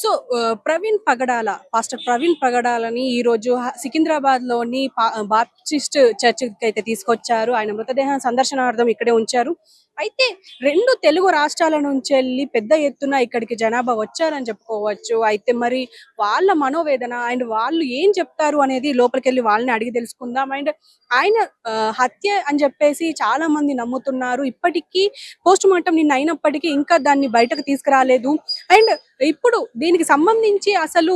So Praveen పగడాల, pastor Praveen పగడాలని ఈరోజు సికింద్రాబాద్‌లోని Baptist చర్చ్‌కైతే తీసుకొచ్చారు. ఆయన మృతదేహం సందర్శనార్థం ఇక్కడే ఉంచారు. అయితే 2 తెలుగు రాష్ట్రాల నుంచెల్లి పెద్ద ఎత్తున ఇక్కడికి జనాభా వచ్చారని చెప్పుకోవచ్చు. అయితే మరి వాళ్ళ మనోవేదన అండ్ వాళ్ళు ఏం చెప్తారు అనేది లోపలికెళ్ళి వాళ్ళని అడిగి తెలుసుకుందాం. అండ్ ఆయన హత్య అని చెప్పేసి చాలా మంది నమ్ముతున్నారు. ఇప్పటికీ పోస్ట్‌మార్టం నిన్న అయినప్పటికీ ఇంకా దాన్ని బయటకు తీసుకురాలేదు. అండ్ ఇప్పుడు దీనికి సంబంధించి అసలు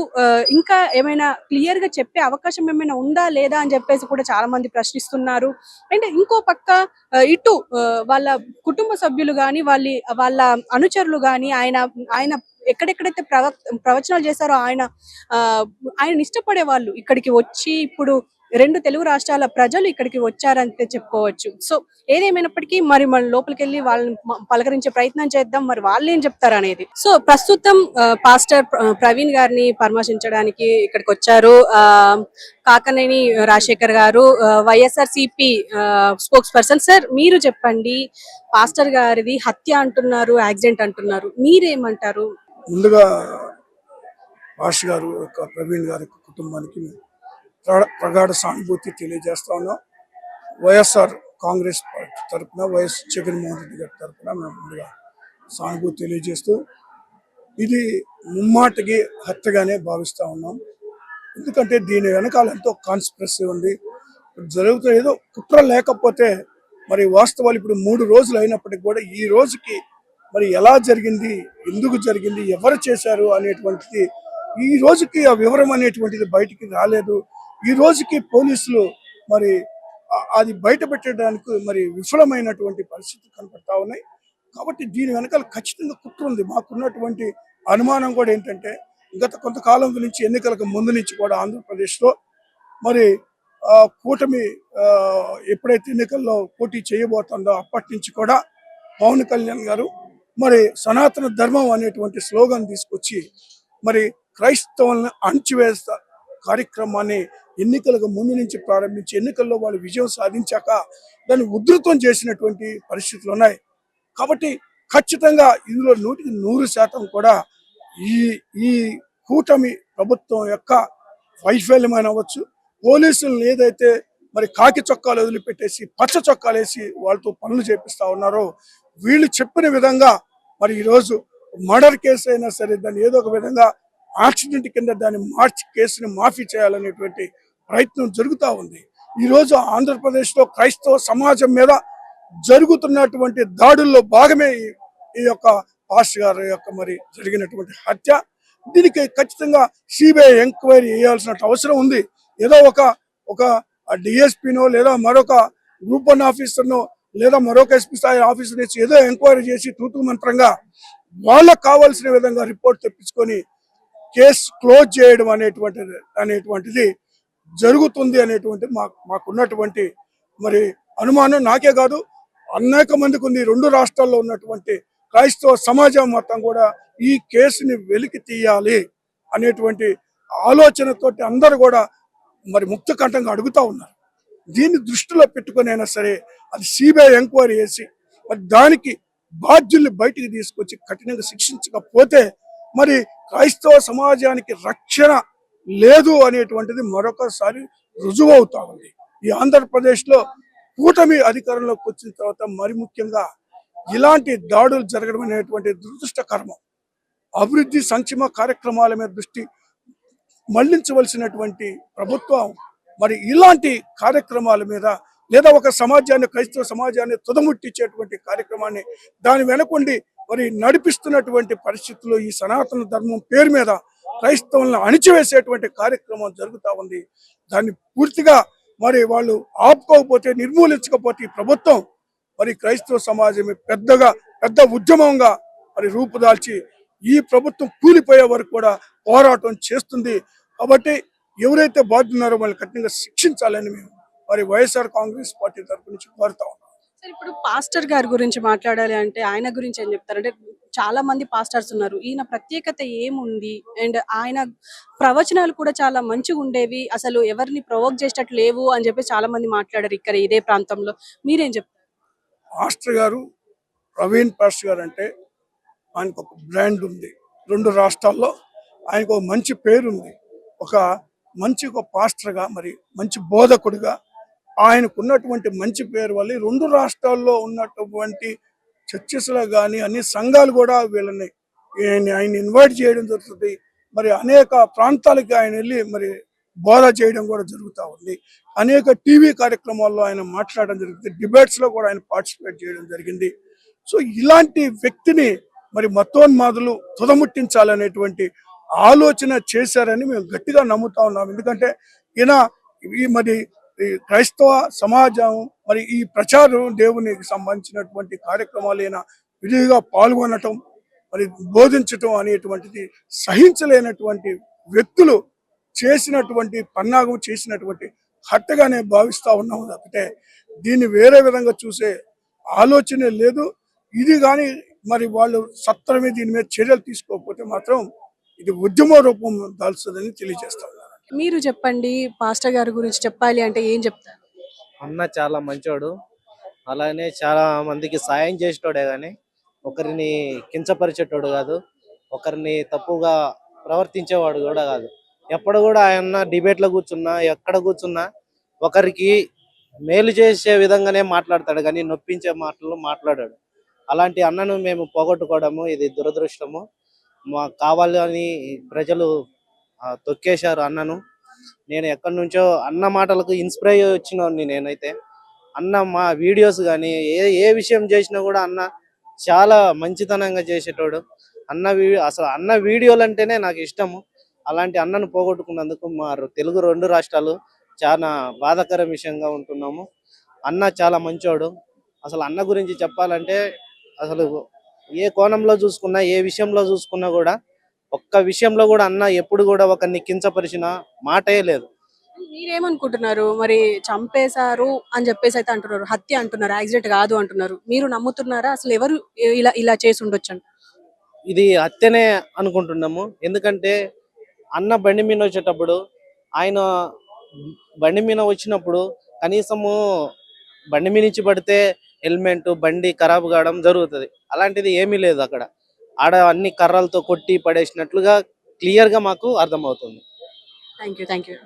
ఇంకా ఏమైనా క్లియర్‌గా చెప్పే అవకాశం ఏమైనా ఉందా? లేదా? అని చెప్పేసి కూడా చాలా మంది ప్రశ్నిస్తున్నారు. అండ్ ఇంకో పక్క ఇటు వాళ్ళ కుటుంబ సభ్యులు గాని, వాళ్ళ అనుచరులు గాని ఆయన ఆయన ఎక్కడెక్కడైతే ప్రవచనాలు చేశారో ఆహ్, ఆయనని ఇష్టపడే వాళ్ళు ఇక్కడికి వచ్చి ఇప్పుడు 2 తెలుగు రాష్ట్రాల ప్రజలు ఇక్కడికి వచ్చారంతే చెప్పుకోవచ్చు. సో ఏదేమైనప్పటికీ మరి మనం లోపలికెళ్ళి వాళ్ళని పలకరించే ప్రయత్నం చేద్దాం. మరి వాళ్ళేం చెప్తారనేది. సో ప్రస్తుతం పాస్టర్ ప్రవీణ్ గారిని పరామర్శించడానికి ఇక్కడికొచ్చారు. కాకనేని రాజశేఖర్ గారు, వైఎస్ఆర్‌సీపీ స్పోక్స్ పర్సన్. సార్ మీరు చెప్పండి. పాస్టర్ గారిది హత్య అంటున్నారు, యాక్సిడెంట్ అంటున్నారు. మీరేమంటారు? ముందుగా భాష గారు యొక్క ప్రవీణ్ గారి కుటుంబానికి ప్రగాఢ సానుభూతి తెలియజేస్తా ఉన్నాం. వైఎస్ఆర్ కాంగ్రెస్ పార్టీ తరఫున వైఎస్ జగన్మోహన్ రెడ్డి గారి తరఫున మేము ముందుగా సానుభూతి తెలియజేస్తూ ఇది ముమ్మాటికి హత్యగానే భావిస్తూ ఉన్నాం. ఎందుకంటే దీని వెనకాల ఎంతో కాన్స్పిరసీ ఉంది. జరుగుతున్న ఏదో కుట్ర లేకపోతే మరి వాస్తవాలు ఇప్పుడు 3 రోజులు అయినప్పటికీ కూడా ఈ రోజుకి మరి ఎలా జరిగింది, ఎందుకు జరిగింది, ఎవరు చేశారు అనేటువంటిది ఈ రోజుకి ఆ వివరం అనేటువంటిది బయటికి రాలేదు. ఈ రోజుకి పోలీసులు మరి అది బయట పెట్టడానికి మరి విఫలమైనటువంటి పరిస్థితులు కనపడతా ఉన్నాయి. కాబట్టి దీని వెనకాల ఖచ్చితంగా కుట్ర ఉంది. మాకున్నటువంటి అనుమానం కూడా ఏంటంటే గత కొంతకాలం గురించి ఎన్నికలకు ముందు నుంచి కూడా ఆంధ్రప్రదేశ్లో మరి కూటమి ఎప్పుడైతే ఎన్నికల్లో పోటీ చేయబోతుందో అప్పటి నుంచి కూడా పవన్ కళ్యాణ్ గారు మరి సనాతన ధర్మం అనేటువంటి స్లోగన్ తీసుకొచ్చి మరి క్రైస్తవులను అణచివేస్తా కార్యక్రమాన్ని ఎన్నికలకు ముందు నుంచి ప్రారంభించి ఎన్నికల్లో వాళ్ళు విజయం సాధించాక దాన్ని ఉధృతం చేసినటువంటి పరిస్థితులు ఉన్నాయి. కాబట్టి ఖచ్చితంగా ఇందులో 100% కూడా ఈ ఈ కూటమి ప్రభుత్వం యొక్క వైఫల్యమైన అవ్వచ్చు. పోలీసులను ఏదైతే మరి కాకి చొక్కాలు వదిలిపెట్టేసి పచ్చ చొక్కాలు వేసి వాళ్ళతో పనులు చేపిస్తా ఉన్నారో వీళ్ళు చెప్పిన విధంగా మరి ఈరోజు మర్డర్ కేసు అయినా సరే దాన్ని ఏదో ఒక విధంగా యాక్సిడెంట్ కింద దాన్ని మార్చి కేసుని మాఫీ చేయాలనేటువంటి ప్రయత్నం జరుగుతూ ఉంది. ఈరోజు ఆంధ్రప్రదేశ్లో క్రైస్తవ సమాజం మీద జరుగుతున్నటువంటి దాడుల్లో భాగమే ఈ యొక్క పాస్ గారి యొక్క మరి జరిగినటువంటి హత్య. దీనికి ఖచ్చితంగా సిబిఐ ఎంక్వైరీ చేయాల్సిన అవసరం ఉంది. ఏదో ఒక డిఎస్పీనో లేదా మరొక గ్రూప్ 1 ఆఫీసర్నో లేదా మరొక ఎస్పీ స్థాయి ఆఫీసర్ ఏదో ఎంక్వైరీ చేసి తూతూ మంత్రంగా వాళ్ళకు కావాల్సిన విధంగా రిపోర్ట్ తెప్పించుకొని కేసు క్లోజ్ చేయడం అనేటువంటిది జరుగుతుంది అనేటువంటి మాకున్నటువంటి మరి అనుమానం. నాకే కాదు అనేక మందికి ఉంది. 2 రాష్ట్రాల్లో ఉన్నటువంటి క్రైస్తవ సమాజం మొత్తం కూడా ఈ కేసుని వెలికి తీయాలి అనేటువంటి ఆలోచనతోటి అందరూ కూడా మరి ముక్త కంఠంగా అడుగుతూ ఉన్నారు. దీన్ని దృష్టిలో పెట్టుకుని అయినా సరే అది సిబిఐ ఎంక్వైరీ చేసి మరి దానికి బాధ్యుల్ని బయటికి తీసుకొచ్చి కఠినంగా శిక్షించకపోతే మరి క్రైస్తవ సమాజానికి రక్షణ లేదు అనేటువంటిది మరొకసారి రుజువు అవుతా ఉంది. ఈ ఆంధ్రప్రదేశ్లో కూటమి అధికారంలోకి వచ్చిన తర్వాత మరి ముఖ్యంగా ఇలాంటి దాడులు జరగడం అనేటువంటి దురదృష్టకరం. అభివృద్ధి సంక్షేమ కార్యక్రమాల మీద దృష్టి మళ్లించవలసినటువంటి ప్రభుత్వం మరి ఇలాంటి కార్యక్రమాల మీద లేదా ఒక సమాజాన్ని క్రైస్తవ సమాజాన్ని తుదముట్టించేటువంటి కార్యక్రమాన్ని దాని వెనకుండి మరి నడిపిస్తున్నటువంటి పరిస్థితుల్లో ఈ సనాతన ధర్మం పేరు మీద క్రైస్తవులను అణిచివేసేటువంటి కార్యక్రమం జరుగుతూ ఉంది. దాన్ని పూర్తిగా మరి వాళ్ళు ఆపుకోకపోతే నిర్మూలించకపోతే ఈ ప్రభుత్వం మరి క్రైస్తవ సమాజమే పెద్ద ఉద్యమంగా మరి రూపుదాల్చి ఈ ప్రభుత్వం కూలిపోయే వరకు కూడా పోరాటం చేస్తుంది. కాబట్టి ఎవరైతే బాధ్యున్నారో వాళ్ళు కఠినంగా శిక్షించాలని మేము మరి వైఎస్ఆర్ కాంగ్రెస్ పార్టీ తరఫు నుంచి కోరుతా ఉన్నాం. సార్ ఇప్పుడు పాస్టర్ గారి గురించి మాట్లాడాలి అంటే ఆయన గురించి ఏం చెప్తారు? అంటే చాలా మంది పాస్టర్స్ ఉన్నారు. ఈయన ప్రత్యేకత ఏముంది? అండ్ ఆయన ప్రవచనాలు కూడా చాలా మంచిగా ఉండేవి. అసలు ఎవరిని ప్రొవోక్ చేసేటట్టు లేవు అని చెప్పి చాలా మంది మాట్లాడారు ఇక్కడ ఇదే ప్రాంతంలో. మీరేం చెప్తారు? పాస్టర్ గారు ప్రవీణ్ పాస్టర్ గారు అంటే ఆయనకు ఒక బ్రాండ్ ఉంది. 2 రాష్ట్రాల్లో ఆయనకు ఒక మంచి పేరుంది. ఒక ఒక పాస్టర్గా, మరి మంచి బోధకుడిగా ఆయనకున్నటువంటి మంచి పేరు వల్ల ఈ 2 రాష్ట్రాల్లో ఉన్నటువంటి చర్చెస్‌లో గాని, అన్ని సంఘాలు కూడా వీళ్ళని ఆయన ఇన్వైట్ చేయడం జరుగుతుంది. మరి అనేక ప్రాంతాలకి ఆయన వెళ్ళి మరి బోధ చేయడం కూడా జరుగుతూ ఉంది. అనేక టీవీ కార్యక్రమాల్లో ఆయన మాట్లాడడం జరుగుతుంది. డిబేట్స్‌లో కూడా ఆయన పార్టిసిపేట్ చేయడం జరిగింది. సో ఇలాంటి వ్యక్తిని మరి మతోన్మాదులు తుదముట్టించాలనేటువంటి ఆలోచన చేశారని మేము గట్టిగా నమ్ముతా ఉన్నాం. ఎందుకంటే ఈయన మరి ఈ క్రైస్తవ సమాజం మరి ఈ ప్రచారం దేవునికి సంబంధించినటువంటి కార్యక్రమాలు ఈయన విధిగా పాల్గొనటం, మరి బోధించటం అనేటువంటిది సహించలేనటువంటి వ్యక్తులు చేసినటువంటి పన్నాగం, చేసినటువంటి హత్యగానే భావిస్తా ఉన్నాము తప్పితే దీన్ని వేరే విధంగా చూసే ఆలోచనే లేదు. ఇది కానీ మరి వాళ్ళు సత్వరమే దీని మీద చర్యలు తీసుకోకపోతే మాత్రం ఇది ఉద్యమ రూపం దాల్చుతుందని తెలియజేస్తా ఉన్నారు. మీరు చెప్పండి, పాస్టర్ గారి గురించి చెప్పాలి అంటే ఏం చెప్తారు? అన్న చాలా మంచోడు. అలానే చాలా మందికి సాయం చేసేటోడే కానీ ఒకరిని కించపరిచేటోడు కాదు, ఒకరిని తప్పుగా ప్రవర్తించేవాడు కూడా కాదు. ఎప్పుడు కూడా ఆయన డిబేట్లో కూర్చున్నా, ఎక్కడ కూర్చున్నా ఒకరికి మేలు చేసే విధంగానే మాట్లాడతాడు కానీ నొప్పించే మాటలు మాట్లాడాడు. అలాంటి అన్నను మేము పోగొట్టుకోవడము ఇది దురదృష్టము. మాకు కావాలని ప్రజలు తొక్కేశారు అన్నను. నేను ఎక్కడి నుంచో అన్న మాటలకు ఇన్స్పైర్ అయ్యి వచ్చినోడిని నేనైతే. అన్న మా వీడియోస్ కానీ ఏ విషయం చేసినా కూడా అన్న చాలా మంచితనంగా చేసేటోడు. అసలు అన్న వీడియోలు అంటేనే నాకు ఇష్టము. అలాంటి అన్నను పోగొట్టుకున్నందుకు మా తెలుగు 2 రాష్ట్రాలు చాలా బాధాకర విషయంగా ఉంటున్నాము. అన్న చాలా మంచోడు. అసలు అన్న గురించి చెప్పాలంటే అసలు ఏ కోణంలో చూసుకున్నా, ఏ విషయంలో చూసుకున్నా కూడా ఒక్క విషయంలో కూడా అన్న ఎప్పుడు కూడా ఒకరిని కించపరిచిన మాటే లేదు. మీరేమనుకుంటున్నారు? మరి చంపేశారు అని చెప్పేసి అయితే అంటున్నారు, హత్య అంటున్నారు, యాక్సిడెంట్ కాదు అంటున్నారు. మీరు నమ్ముతున్నారా? అసలు ఎవరు ఇలా ఇలా చేసి ఉండొచ్చు? ఇది హత్యనే అనుకుంటున్నాము. ఎందుకంటే అన్న బండి మీద వచ్చేటప్పుడు, ఆయన బండి మీద వచ్చినప్పుడు కనీసము బండి మీద నుంచి పడితే హెల్మెట్ బండి ఖరాబ్ కావడం జరుగుతుంది. అలాంటిది ఏమీ లేదు అక్కడ. ఆడ అన్ని కర్రలతో కొట్టి పడేసినట్లుగా క్లియర్గా మాకు అర్థమవుతుంది. Thank you.